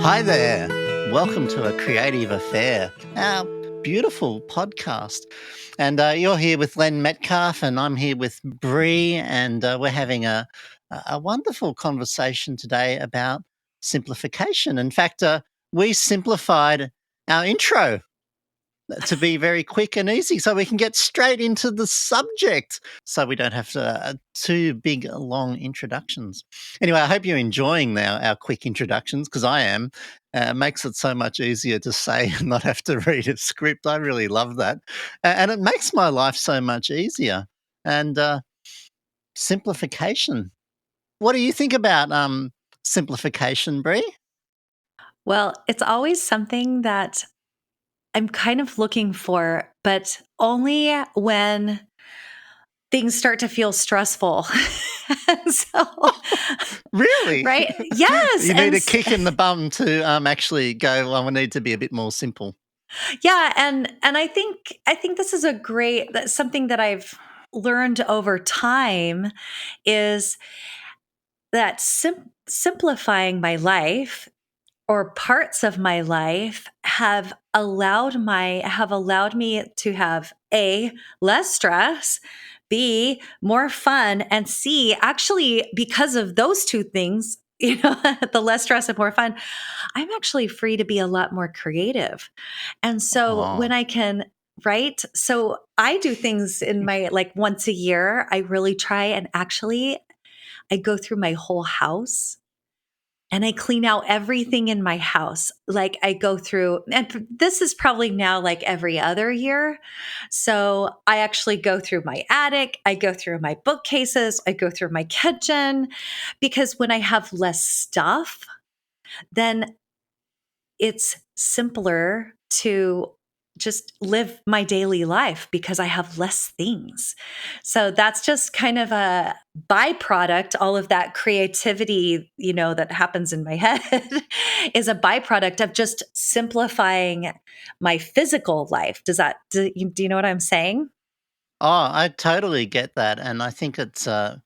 Hi there. Welcome to A Creative Affair, our beautiful podcast. And you're here with Len Metcalf, and I'm here with Brie, and we're having a wonderful conversation today about simplification. In fact, we simplified our intro to be very quick and easy so we can get straight into the subject so we don't have two big long introductions. Anyway, I hope you're enjoying our quick introductions, because I am. It makes it so much easier to say and not have to read a script. I really love that. And it makes my life so much easier. And simplification. What do you think about simplification, Brie? Well, it's always something that I'm kind of looking for, but only when things start to feel stressful. So, Really? right? Yes. You need a kick in the bum to actually go, well, I need to be a bit more simple. Yeah, and I think this is that's something that I've learned over time is that simplifying my life or parts of my life have allowed me to have A, less stress, B, more fun, and C, actually because of those two things, the less stress and more fun, I'm actually free to be a lot more creative. And so when Oh, I can right? So I do things in my like once a year, I really try and actually I go through my whole house and I clean out everything in my house. Like I go through, and this is probably now like every other year. So I actually go through my attic, I go through my bookcases, I go through my kitchen, because when I have less stuff, then it's simpler to just live my daily life because I have less things. So that's just kind of a byproduct. All of that creativity, that happens in my head is a byproduct of just simplifying my physical life. Do you know what I'm saying? I totally get that, and I think it's the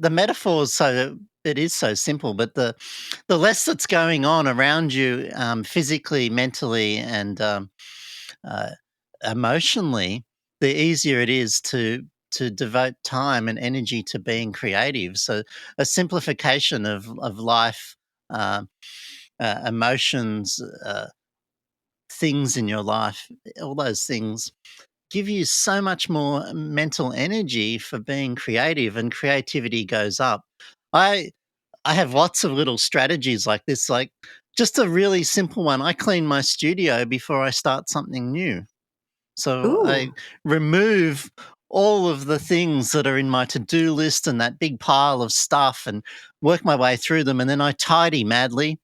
metaphor is it is so simple, but the less that's going on around you, physically, mentally, and uh, emotionally, the easier it is to devote time and energy to being creative. So a simplification of life, uh, emotions, things in your life, all those things give you so much more mental energy for being creative, and creativity goes up. I I have lots of little strategies like this, like just a really simple one. I clean my studio before I start something new. So I Ooh. remove all of the things that are in my to-do list and that big pile of stuff, and work my way through them, and then I tidy madly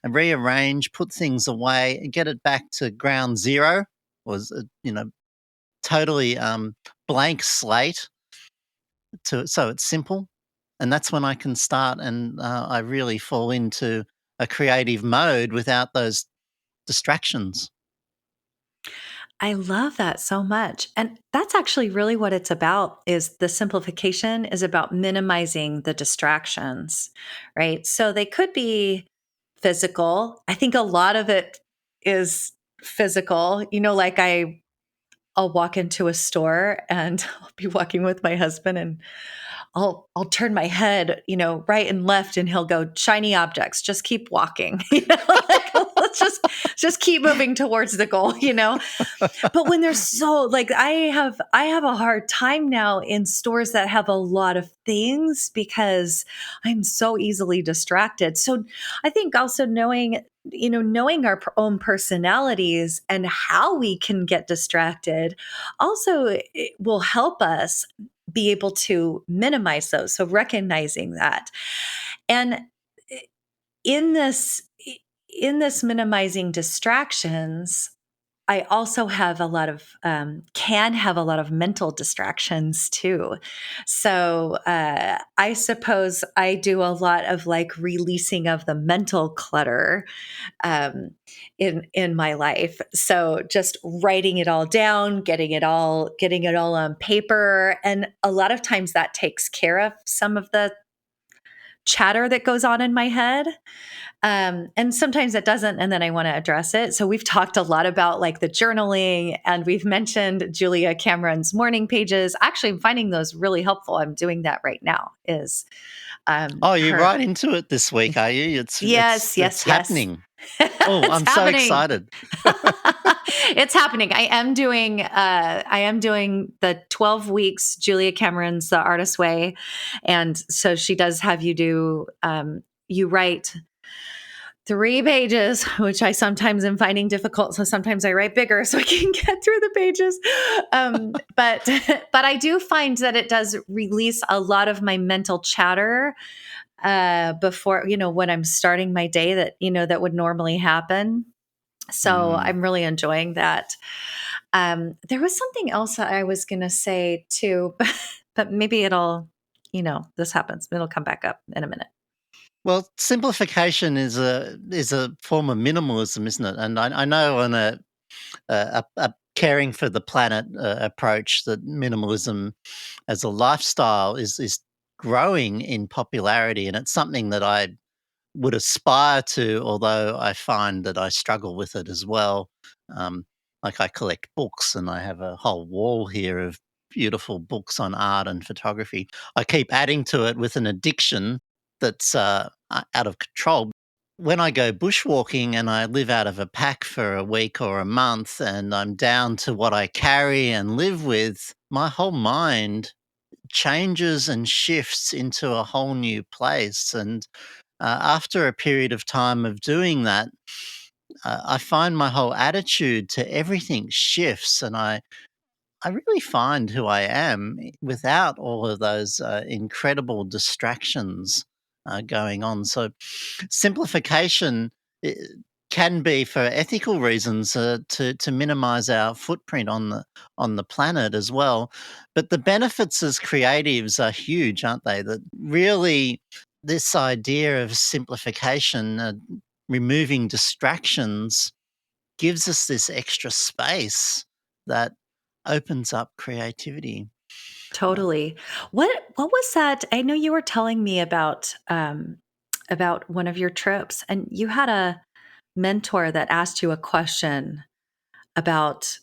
and rearrange, put things away, and get it back to ground zero. Was totally blank slate, so it's simple, and that's when I can start, and I really fall into a creative mode without those distractions. I love that so much. And that's actually really what it's about is the simplification is about minimizing the distractions, right? So they could be physical. I think a lot of it is physical. Like I'll walk into a store and I'll be walking with my husband and I'll turn my head, right and left, and he'll go, shiny objects, just keep walking. Like, let's just keep moving towards the goal. But when they're so like I have a hard time now in stores that have a lot of things because I'm so easily distracted. So I think also knowing our own personalities and how we can get distracted also it will help us be able to minimize those. So recognizing that. And in this in this minimizing distractions, I also have a lot of can have a lot of mental distractions too. So I suppose I do a lot of like releasing of the mental clutter in my life. So just writing it all down, getting it all on paper, and a lot of times that takes care of some of the chatter that goes on in my head. And sometimes it doesn't, and then I want to address it. So we've talked a lot about like the journaling, and we've mentioned Julia Cameron's morning pages. Actually, I'm finding those really helpful. I'm doing that right now. Is Oh, you're her? right into it this week, are you? It's it's Yes, it's yes, yes. happening. Oh, It's I'm so happening. excited. It's happening. I am doing the 12 weeks Julia Cameron's The Artist Way. And so she does have you do you write 3 pages, which I sometimes am finding difficult. So sometimes I write bigger so I can get through the pages. But but I do find that it does release a lot of my mental chatter before, when I'm starting my day that, that would normally happen. So Mm. I'm really enjoying that. There was something else that I was going to say too, but maybe this happens. It'll come back up in a minute. Well, simplification is a form of minimalism, isn't it? And I know on a caring for the planet approach that minimalism as a lifestyle is growing in popularity, and it's something that I would aspire to, although I find that I struggle with it as well. Um, like I collect books, and I have a whole wall here of beautiful books on art and photography. I keep adding to it with an addiction that's out of control. When I go bushwalking and I live out of a pack for a week or a month, and I'm down to what I carry and live with, my whole mind changes and shifts into a whole new place. And after a period of time of doing that, I find my whole attitude to everything shifts, and I really find who I am without all of those incredible distractions going on. So, simplification i- can be for ethical reasons to minimize our footprint on the planet as well. But the benefits as creatives are huge, aren't they? That really, this idea of simplification, removing distractions, gives us this extra space that opens up creativity. Uh, Totally. What was that? I know you were telling me about one of your trips, and you had a mentor that asked you a question about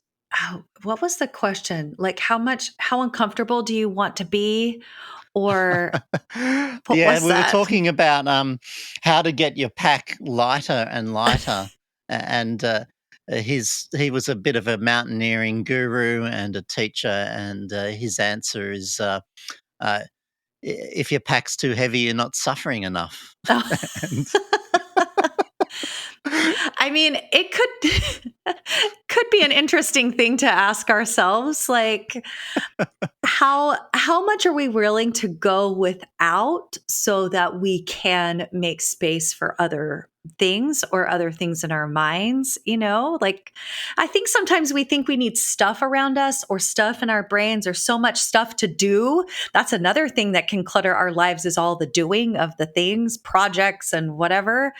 what was the question? Like how uncomfortable do you want to be? Or what yeah, was we were that? talking about how to get your pack lighter and lighter, and he was a bit of a mountaineering guru and a teacher, and his answer is uh, if your pack's too heavy, you're not suffering enough. and I mean, it could be an interesting thing to ask ourselves, like how much are we willing to go without so that we can make space for other things in our minds, like I think sometimes we think we need stuff around us or stuff in our brains or so much stuff to do. That's another thing that can clutter our lives, is all the doing of the things, projects and whatever.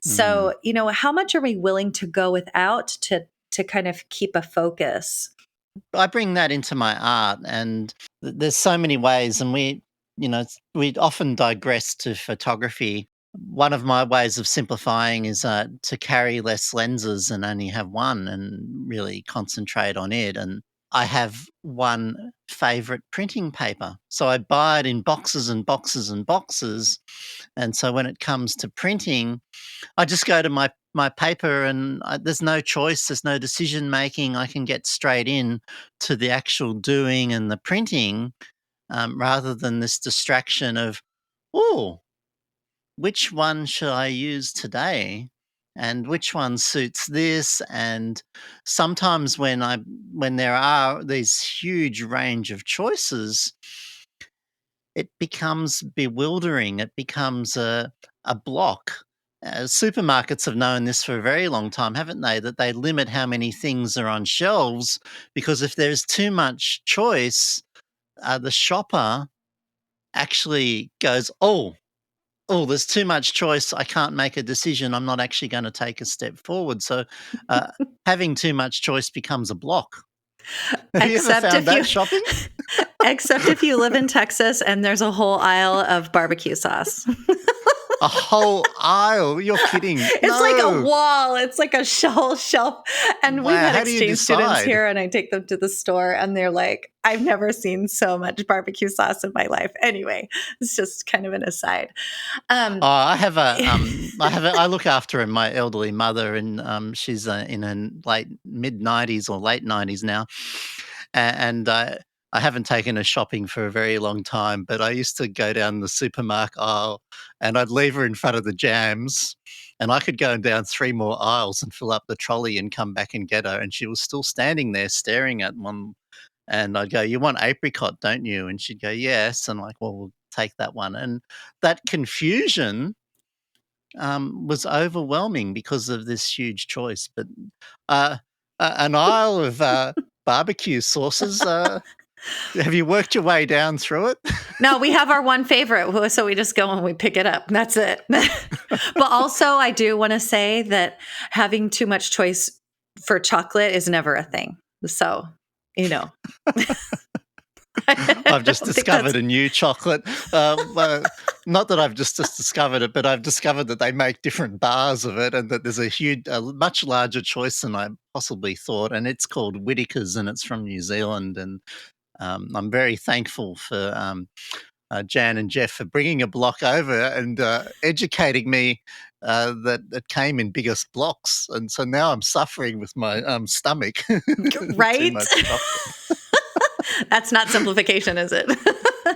Mm. So, how much are we willing to go without to kind of keep a focus? I bring that into my art, and there's so many ways, and we often digress to photography. One of my ways of simplifying is to carry less lenses and only have one, and really concentrate on it. And I have one favorite printing paper, so I buy it in boxes and boxes and boxes. And so when it comes to printing, I just go to my paper, and there's no choice, there's no decision making. I can get straight in to the actual doing and the printing, rather than this distraction of, oh, which one should I use today? And which one suits this? And sometimes when there are these huge range of choices, it becomes bewildering. It becomes a block. Supermarkets have known this for a very long time, haven't they? That they limit how many things are on shelves, because if there's too much choice, the shopper actually goes, oh, there's too much choice. I can't make a decision. I'm not actually going to take a step forward. So uh, having too much choice becomes a block. Have you ever Except found if you that shopping? Except if you live in Texas and there's a whole aisle of barbecue sauce. A whole aisle? You're kidding. It's like a No. wall. It's like a whole shelf. And we've Wow, had how do you exchange students decide? here, and I take them to the store, and they're like, I've never seen so much barbecue sauce in my life. Anyway, it's just kind of an aside. Oh, Um, I look after my elderly mother, and she's in her late mid 90s or late 90s now, and I haven't taken her shopping for a very long time. But I used to go down the supermarket aisle, and I'd leave her in front of the jams, and I could go down three more aisles and fill up the trolley and come back and get her, and she was still standing there staring at one. And I'd go, "You want apricot, don't you?" And she'd go, "Yes." And I'm like, "Well, we'll take that one." And that confusion was overwhelming because of this huge choice. But uh, an aisle of barbecue sauces. Have you worked your way down through it? no, we have our one favorite, so we just go and we pick it up. That's it. But also, I do want to say that having too much choice for chocolate is never a thing. So, you know, I I've just don't think that's discovered a new chocolate. Not that I've just discovered it, but I've discovered that they make different bars of it, and that there's a much larger choice than I possibly thought. And it's called Whittaker's, and it's from New Zealand. And I'm very thankful for Jan and Jeff for bringing a block over and educating me that it came in biggest blocks. And so now I'm suffering with my stomach, too right. much chocolate. That's not simplification, is it?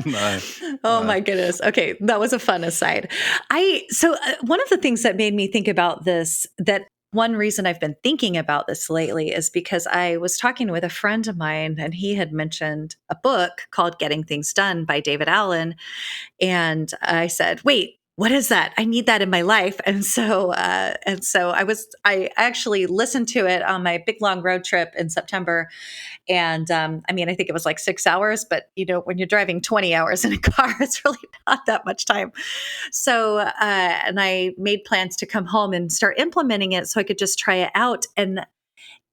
No, Oh no. my goodness. Okay, that was a fun aside. One of the things that made me think about this, that one reason I've been thinking about this lately is because I was talking with a friend of mine, and he had mentioned a book called Getting Things Done by David Allen. And I said, wait, what is that? I need that in my life. And so I actually listened to it on my big long road trip in September. And I mean, I think it was like 6 hours, but when you're driving 20 hours in a car, it's really not that much time. And I made plans to come home and start implementing it so I could just try it out. And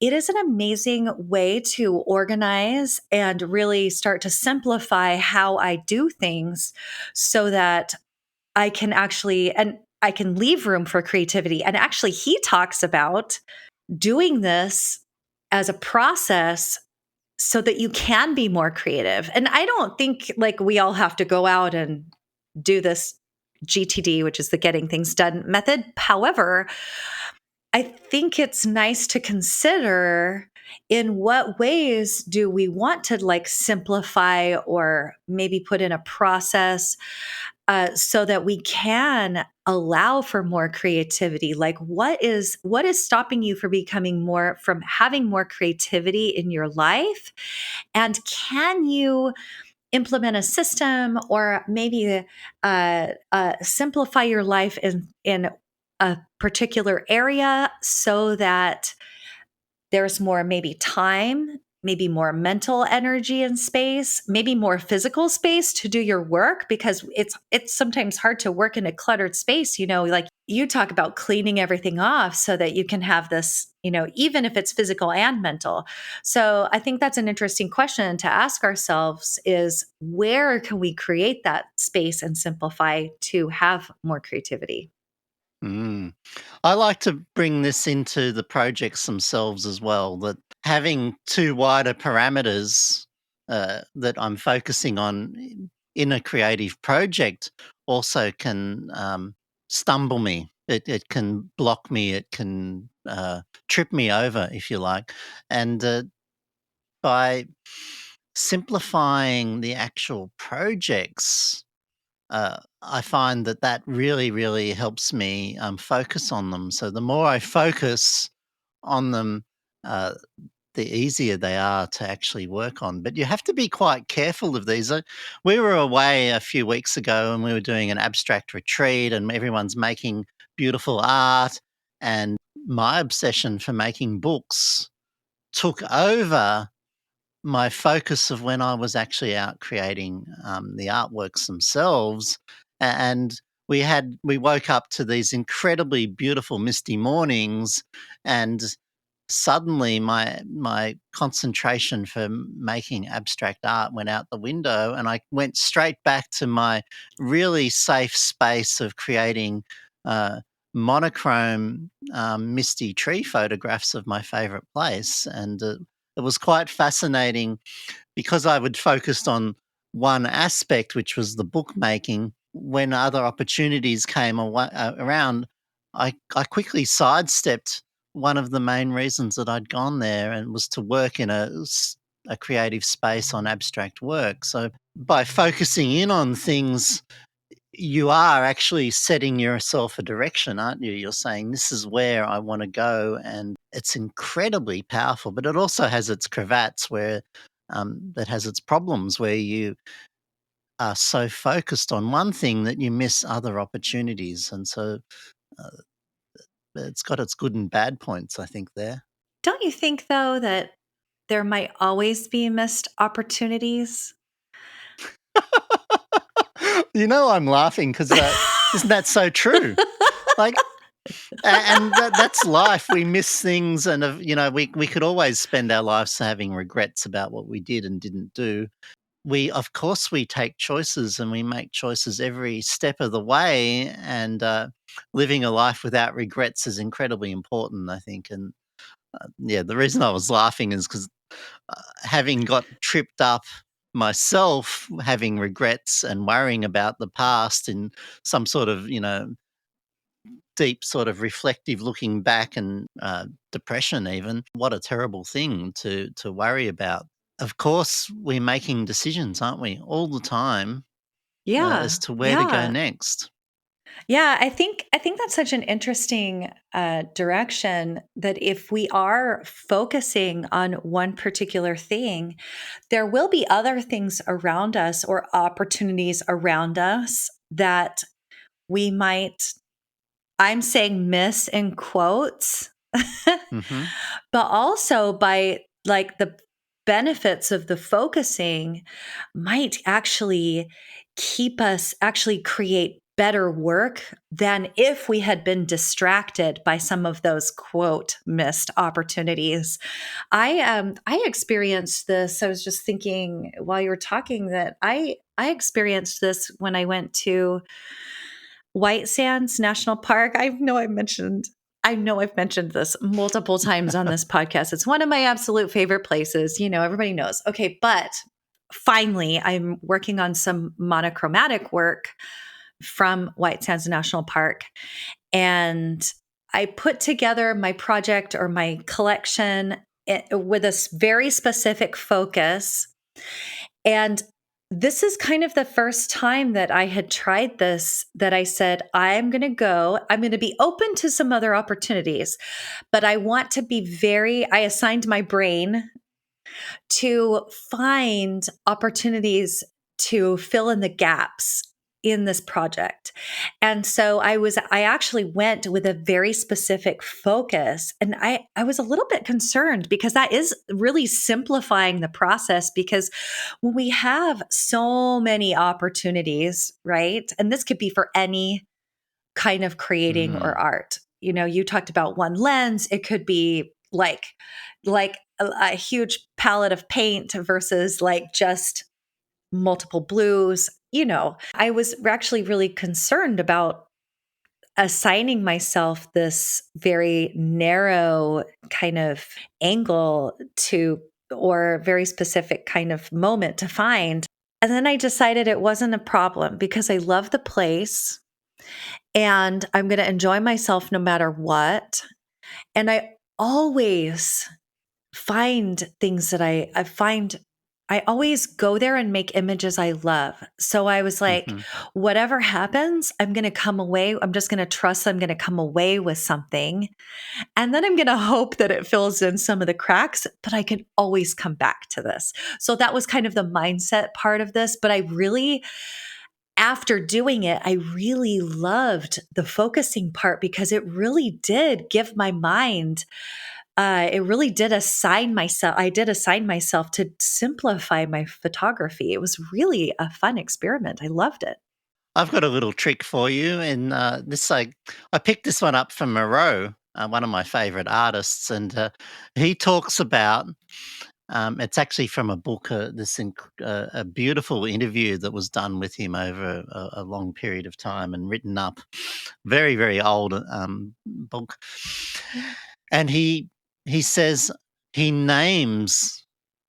it is an amazing way to organize and really start to simplify how I do things so that I can leave room for creativity. And actually, he talks about doing this as a process so that you can be more creative. And I don't think like we all have to go out and do this GTD, which is the getting things done method. However, I think it's nice to consider in what ways do we want to like simplify or maybe put in a process so that we can allow for more creativity. Like what is stopping you from having more creativity in your life, and can you implement a system or maybe simplify your life in a particular area so that there's more maybe time, maybe more mental energy and space, maybe more physical space to do your work, because it's sometimes hard to work in a cluttered space, like you talk about cleaning everything off so that you can have this, even if it's physical and mental. So I think that's an interesting question to ask ourselves, is where can we create that space and simplify to have more creativity? Mm. I like to bring this into the projects themselves as well, that having too wide a parameters that I'm focusing on in a creative project also can stumble me. It can block me. It can trip me over, if you like. And by simplifying the actual projects, I find that that really, really helps me focus on them. So the more I focus on them, uh, the easier they are to actually work on. But you have to be quite careful of these. We were away a few weeks ago and we were doing an abstract retreat, and everyone's making beautiful art. And my obsession for making books took over my focus of when I was actually out creating the artworks themselves. And we woke up to these incredibly beautiful misty mornings, and suddenly my concentration for making abstract art went out the window, and I went straight back to my really safe space of creating uh, monochrome misty tree photographs of my favorite place. And it was quite fascinating because I would focused on one aspect, which was the bookmaking. When other opportunities came around, I quickly sidestepped one of the main reasons that I'd gone there, and was to work in a creative space on abstract work. So by focusing in on things, you are actually setting yourself a direction, aren't you? You're saying, this is where I want to go. And it's incredibly powerful, but it also has its cravats where that has its problems where you are so focused on one thing that you miss other opportunities. And so uh, it's got its good and bad points, I think, there. Don't you think, though, that there might always be missed opportunities? I'm laughing because isn't that so true? Like, and that's life. We miss things, and we could always spend our lives having regrets about what we did and didn't do. Of course, we take choices, and we make choices every step of the way. And living a life without regrets is incredibly important, I think. And yeah, the reason I was laughing is because having got tripped up myself, having regrets and worrying about the past in some sort of deep sort of reflective looking back, and depression even. What a terrible thing to worry about. Of course, we're making decisions, aren't we, all the time, as Yeah, to where to go yeah. next. Yeah, I think that's such an interesting direction, that if we are focusing on one particular thing, there will be other things around us or opportunities around us that we might, I'm saying miss in quotes, Hmm. but also by like the benefits of the focusing might actually keep us actually create better work than if we had been distracted by some of those quote missed opportunities. I experienced this. I was just thinking while you were talking that I experienced this when I went to White Sands National Park. I know I've mentioned this multiple times on this podcast. It's one of my absolute favorite places. Everybody knows. Okay, but finally I'm working on some monochromatic work from White Sands National Park, and I put together my project or my collection with a very specific focus. And this is kind of the first time that I had tried this, that I said, I'm going to be open to some other opportunities, but I want to be I assigned my brain to find opportunities to fill in the gaps in this project. And so I actually went with a very specific focus, and I was a little bit concerned because that is really simplifying the process, because when we have so many opportunities, right? And this could be for any kind of creating or Mm. art. You talked about one lens. It could be like a huge palette of paint versus like just multiple blues. I was actually really concerned about assigning myself this very narrow kind of angle to, or very specific kind of moment to find. And then I decided it wasn't a problem because I love the place and I'm going to enjoy myself no matter what. And I always find things that I find, I always go there and make images I love. So I was like, Hmm. whatever happens, I'm going to come away. I'm just going to trust I'm going to come away with something. And then I'm going to hope that it fills in some of the cracks, but I can always come back to this. So that was kind of the mindset part of this. But I really, after doing it, I really loved the focusing part because it really did give my mind, it really did assign myself. I did assign myself to simplify my photography. It was really a fun experiment. I loved it. I've got a little trick for you, and I picked this one up from Moreau. one of my favorite artists, and he talks about it's actually from a book, a beautiful interview that was done with him over a long period of time and written up. Very, very old book. And he says he names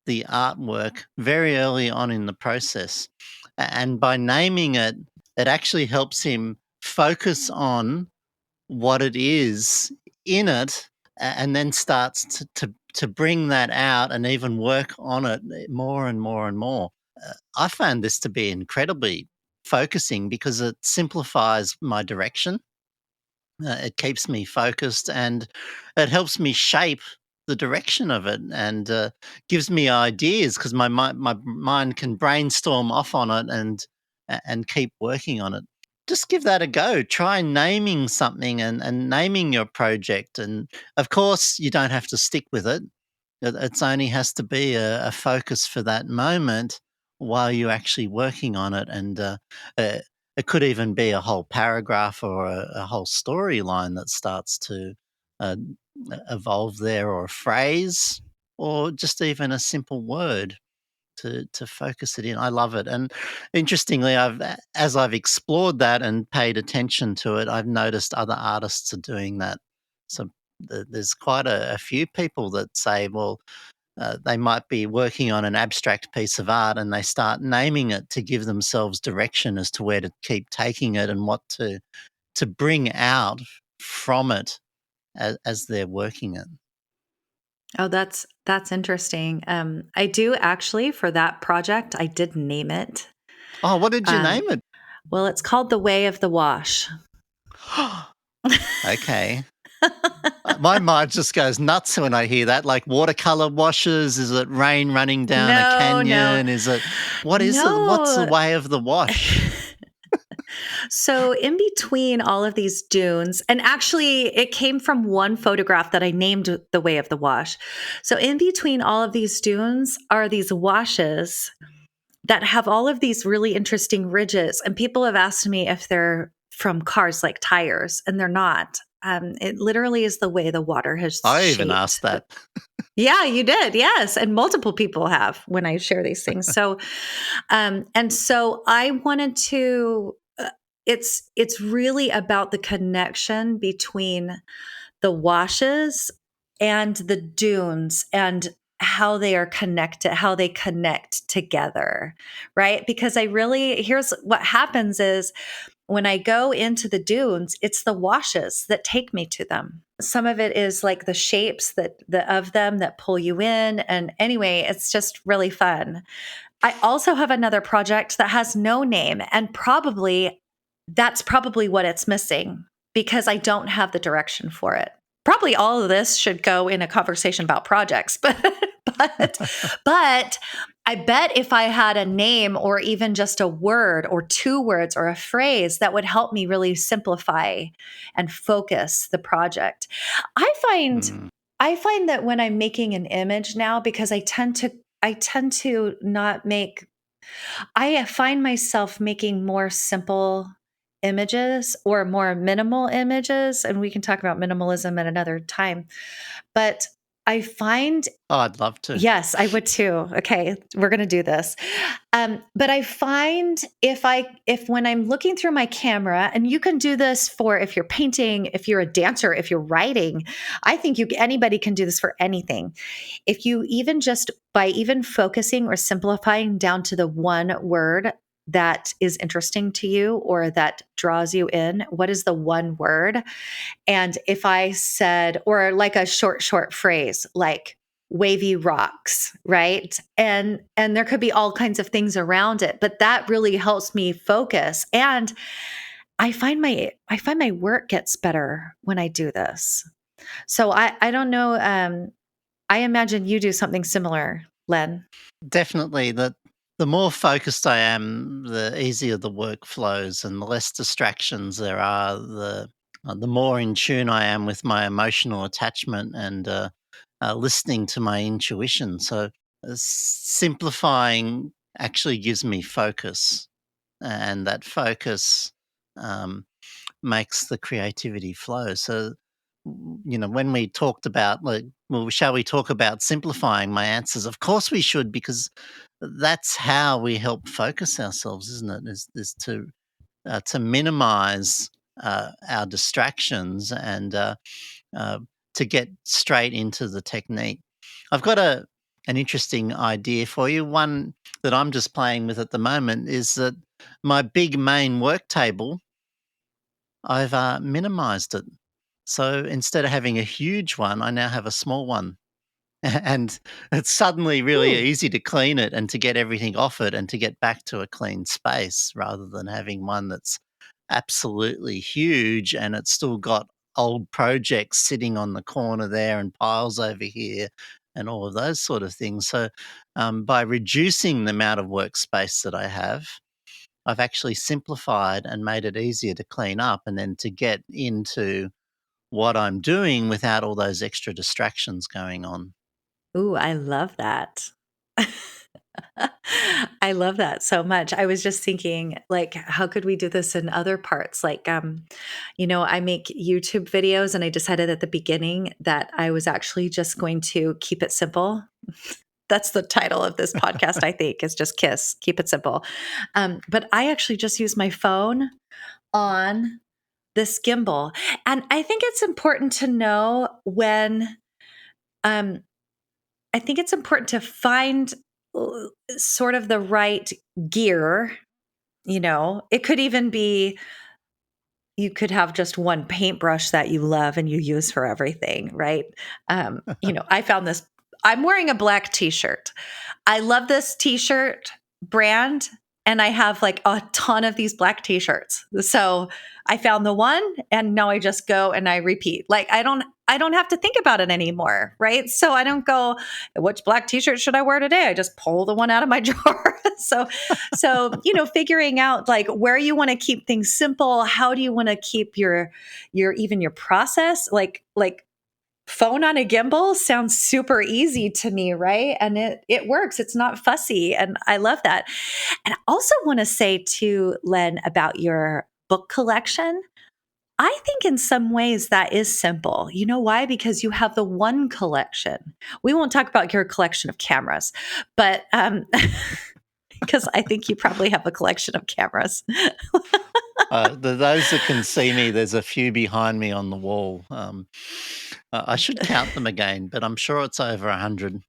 the artwork very early on in the process. And by naming it, it actually helps him focus on what it is in it, and then starts to bring that out and even work on it more and more and more. I found this to be incredibly focusing because it simplifies my direction. It keeps me focused and it helps me shape the direction of it, and gives me ideas because my mind can brainstorm off on it and keep working on it. Just give that a go. Try naming something and naming your project. And of course, you don't have to stick with it. It's only has to be a focus for that moment while you're actually working on it. And uh, it could even be a whole paragraph or a whole storyline that starts to uh, evolve there, or a phrase, or just even a simple word to focus it in. I love it. And interestingly, as I've explored that and paid attention to it, I've noticed other artists are doing that. So there's quite a few people that say, well, they might be working on an abstract piece of art and they start naming it to give themselves direction as to where to keep taking it and what to bring out from it as they're working it. Oh, that's interesting. I do actually for that project, I did name it. Oh, what did you Um, name it? well, it's called The Way of the Wash. Okay. My mind just goes nuts when I hear that. Like watercolor washes. Is it rain running down a No, no. canyon? Is it what is it? What's the No. way of the wash? So, in between all of these dunes, and actually, it came from one photograph that I named The Way of the Wash. So, in between all of these dunes are these washes that have all of these really interesting ridges. And people have asked me if they're from cars like tires, and they're not. It literally is the way the water has I even asked shaped that. yeah, you did. Yes. And multiple people have when I share these things. So, and so I wanted to, it's really about the connection between the washes and the dunes and how they are connected, how they connect together, right? Because here's what happens is when I go into the dunes, it's the washes that take me to them. Some of it is like the shapes of them that pull you in. And anyway, it's just really fun. I also have another project that has no name, and probably that's probably what it's missing because I don't have the direction for it. Probably all of this should go in a conversation about projects, but but I bet if I had a name or even just a word or two words or a phrase that would help me really simplify and focus the project. I find Mm. I find that when I'm making an image now because I tend to not make I find myself making more simple images or more minimal images, and we can talk about minimalism at another time. But I find Oh, I'd love to. yes, I would too. Okay, we're going to do this. But I find if when I'm looking through my camera, and you can do this for if you're painting, if you're a dancer, if you're writing, I think anybody can do this for anything. If you even just by even focusing or simplifying down to the one word that is interesting to you or that draws you in, what is the one word? And if I said, or like a short phrase, like wavy rocks, right? And there could be all kinds of things around it, but that really helps me focus. And I find my work gets better when I do this. So I don't know. I imagine you do something similar, Len. Definitely, the more focused I am, the easier the work flows, and the less distractions there are. The more in tune I am with my emotional attachment and listening to my intuition. So simplifying actually gives me focus, and that focus um, makes the creativity flow. So when we talked about, like, well, shall we talk about simplifying? My answers, of course we should, because that's how we help focus ourselves, isn't it? Is to minimize our distractions and uh, to get straight into the technique. I've got an interesting idea for you. One that I'm just playing with at the moment is that my big main work table, I've minimized it. So instead of having a huge one, I now have a small one. And it's suddenly really Ooh. easy to clean it and to get everything off it and to get back to a clean space rather than having one that's absolutely huge and it's still got old projects sitting on the corner there and piles over here and all of those sort of things. So, by reducing the amount of workspace that I have, I've actually simplified and made it easier to clean up and then to get into what I'm doing without all those extra distractions going on. Ooh, I love that. I love that so much. I was just thinking, like, how could we do this in other parts? Like, I make YouTube videos, and I decided at the beginning that I was actually just going to keep it simple. That's the title of this podcast, I think, is just KISS, keep it simple. But I actually just use my phone on this gimbal. And I think it's important to know when, um, I think it's important to find sort of the right gear. It could even be you could have just one paintbrush that you love and you use for everything, right? I found this. I'm wearing a black t-shirt. I love this t-shirt brand, and I have like a ton of these black t-shirts. So I found the one, and now I just go and I repeat. Like I don't have to think about it anymore, right? So I don't go, which black t-shirt should I wear today? I just pull the one out of my drawer. So figuring out like where you want to keep things simple, how do you want to keep your process like phone on a gimbal sounds super easy to me, right? And it works. It's not fussy, and I love that. And I also want to say to Len about your book collection. I think in some ways that is simple. You know why? Because you have the one collection. We won't talk about your collection of cameras, but because I think you probably have a collection of cameras. Those that can see me, there's a few behind me on the wall. I should count them again, but I'm sure it's over 100.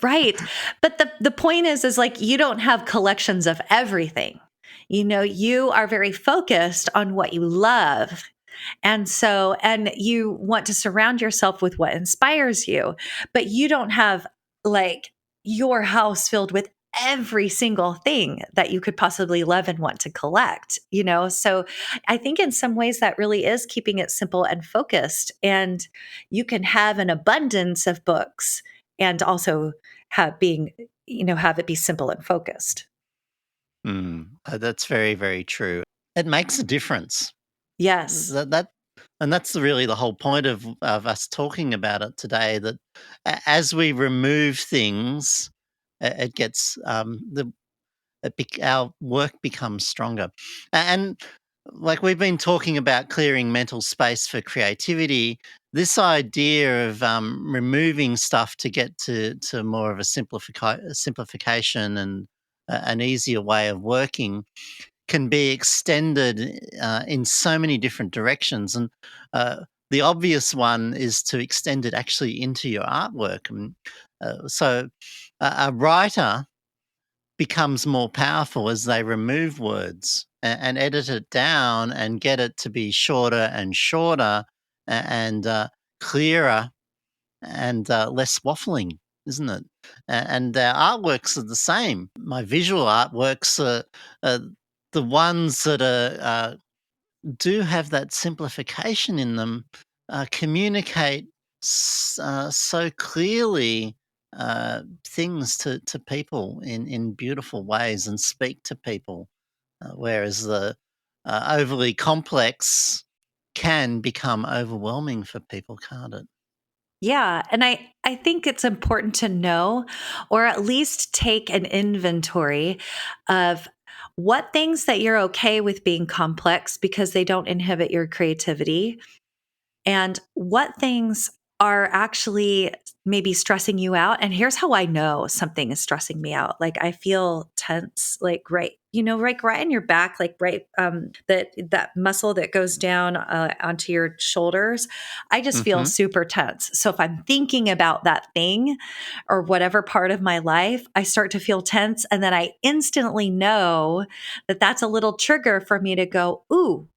Right. But the point is like you don't have collections of everything. You are very focused on what you love. And you want to surround yourself with what inspires you, but you don't have like your house filled with every single thing that you could possibly love and want to collect. So I think in some ways that really is keeping it simple and focused. And you can have an abundance of books and also have it be simple and focused. That's very, very true. It makes a difference. Yes. That and that's really the whole point of us talking about it today. That as we remove things, it gets our work becomes stronger. And like we've been talking about clearing mental space for creativity, this idea of removing stuff to get to more of a simplification and an easier way of working can be extended in so many different directions. And the obvious one is to extend it actually into your artwork. And so a writer becomes more powerful as they remove words and edit it down and get it to be shorter and shorter and clearer and less waffling, isn't it? And artworks are the same. My visual artworks are the ones that do have that simplification in them, communicate so clearly things to people in beautiful ways and speak to people, whereas the overly complex can become overwhelming for people, can't it? Yeah, and I think it's important to know or at least take an inventory of what things that you're okay with being complex because they don't inhibit your creativity and what things are actually maybe stressing you out. And here's how I know something is stressing me out. Like I feel tense, like right in your back, like that muscle that goes down onto your shoulders. I just feel Mhm. super tense. So if I'm thinking about that thing or whatever part of my life, I start to feel tense, and then I instantly know that that's a little trigger for me to go, ooh,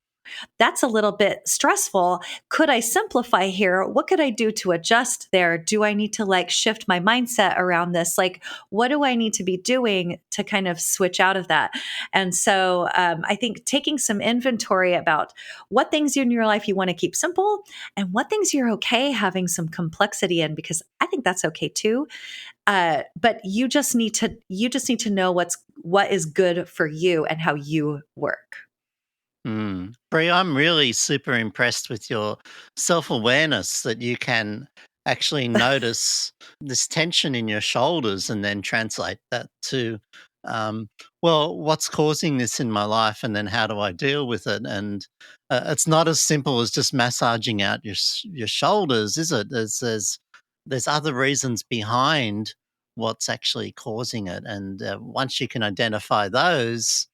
that's a little bit stressful. Could I simplify here? What could I do to adjust there? Do I need to like shift my mindset around this? Like, what do I need to be doing to kind of switch out of that? And so I think taking some inventory about what things in your life you want to keep simple and what things you're okay having some complexity in, because I think that's okay too. But you just need to know what is good for you and how you work. Brie, I'm really super impressed with your self-awareness that you can actually notice this tension in your shoulders and then translate that to, um, well, what's causing this in my life, and then how do I deal with it? And it's not as simple as just massaging out your shoulders, is it? There's other reasons behind what's actually causing it, and once you can identify those,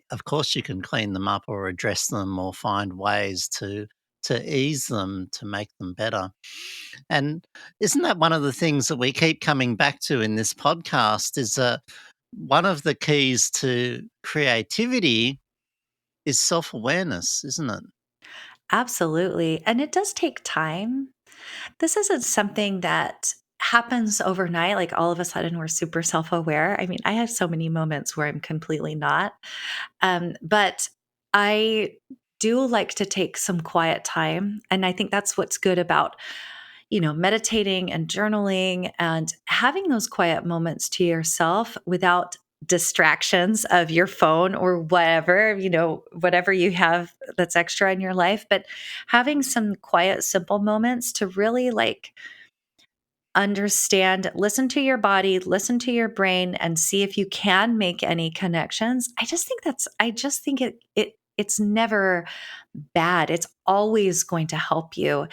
of course, you can clean them up or address them or find ways to ease them to make them better. And isn't that one of the things that we keep coming back to in this podcast? Is one of the keys to creativity is self awareness, isn't it? Absolutely. And it does take time. This isn't something that happens overnight. Like all of a sudden, we're super self aware. I mean, I have so many moments where I'm completely not. But I do like to take some quiet time. And I think that's what's good about, meditating and journaling and having those quiet moments to yourself without distractions of your phone or whatever, whatever you have that's extra in your life, but having some quiet, simple moments to really like understand, listen to your body, listen to your brain, and see if you can make any connections. I just think it's never bad. It's always going to help you.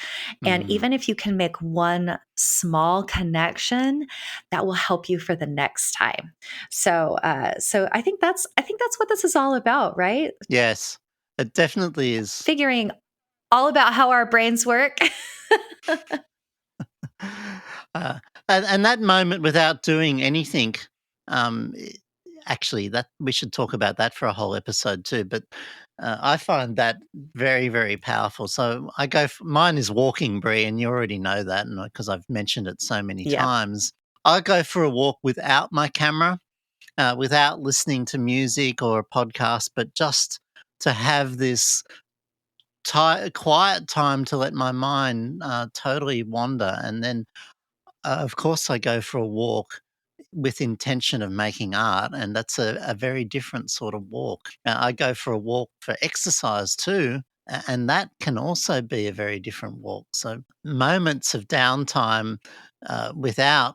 And Mm. even if you can make one small connection, that will help you for the next time. So I think that's what this is all about, right? Yes, it definitely is. Figuring all about how our brains work. Uh, and that moment without doing anything, um, i- actually, that we should talk about that for a whole episode too. But I find that very, very powerful. So mine is walking, Brie, and you already know that, and because I've mentioned it so many Yeah. times, I go for a walk without my camera, without listening to music or a podcast, but just to have this quiet time to let my mind totally wander, and then of course, I go for a walk with intention of making art, and that's a very different sort of walk. I go for a walk for exercise too, and that can also be a very different walk. So, moments of downtime without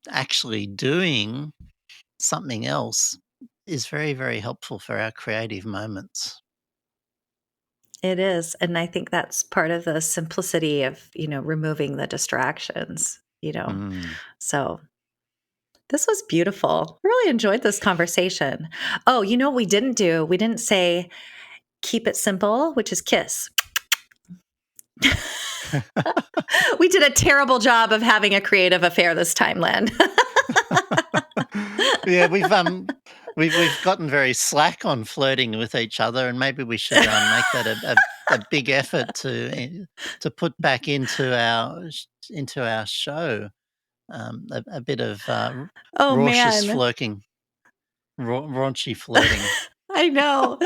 actually doing something else is very, very helpful for our creative moments. It is, and I think that's part of the simplicity of, removing the distractions. Mm. So, this was beautiful. Really enjoyed this conversation. Oh, you know what we didn't do? We didn't say keep it simple, which is kiss. We did a terrible job of having a creative affair this time, Len. Yeah, we've gotten very slack on flirting with each other, and maybe we should make that a big effort to put back into our show, a bit of Oh, raucous man. flirting, raunchy flirting. I know.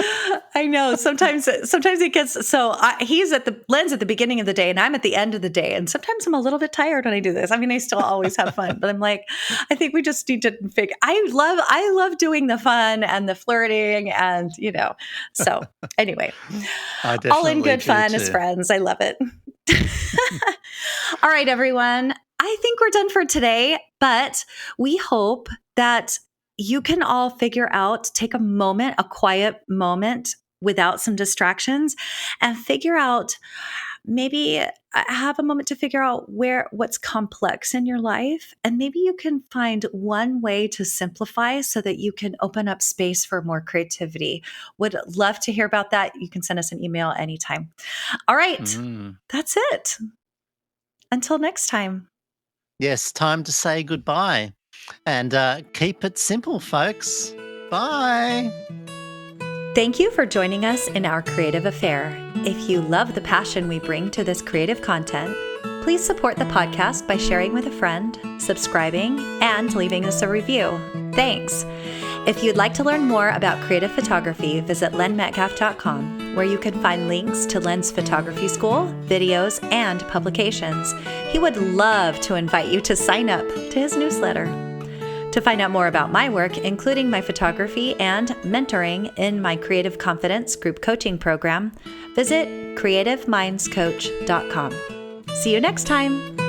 I know. Sometimes it gets so he's at the Len's at the beginning of the day and I'm at the end of the day. And sometimes I'm a little bit tired when I do this. I mean, I still always have fun, but I'm like, I think we just need to figure I love doing the fun and the flirting and so anyway, I all in definitely good do fun as too. friends. I love it. All right, everyone. I think we're done for today, but we hope that you can all figure out, take a moment, a quiet moment without some distractions, and figure out maybe have a moment to figure out what's complex in your life, and maybe you can find one way to simplify so that you can open up space for more creativity. Would love to hear about that. You can send us an email anytime. All right, Mm. that's it. Until next time. Yes, time to say goodbye. And keep it simple, folks. Bye. Thank you for joining us in our creative affair. If you love the passion we bring to this creative content, please support the podcast by sharing with a friend, subscribing, and leaving us a review. Thanks. If you'd like to learn more about creative photography, visit lenmetcalf.com, where you can find links to Len's photography school, videos, and publications. He would love to invite you to sign up to his newsletter. To find out more about my work, including my photography and mentoring in my Creative Confidence group coaching program, visit creativemindscoach.com. See you next time.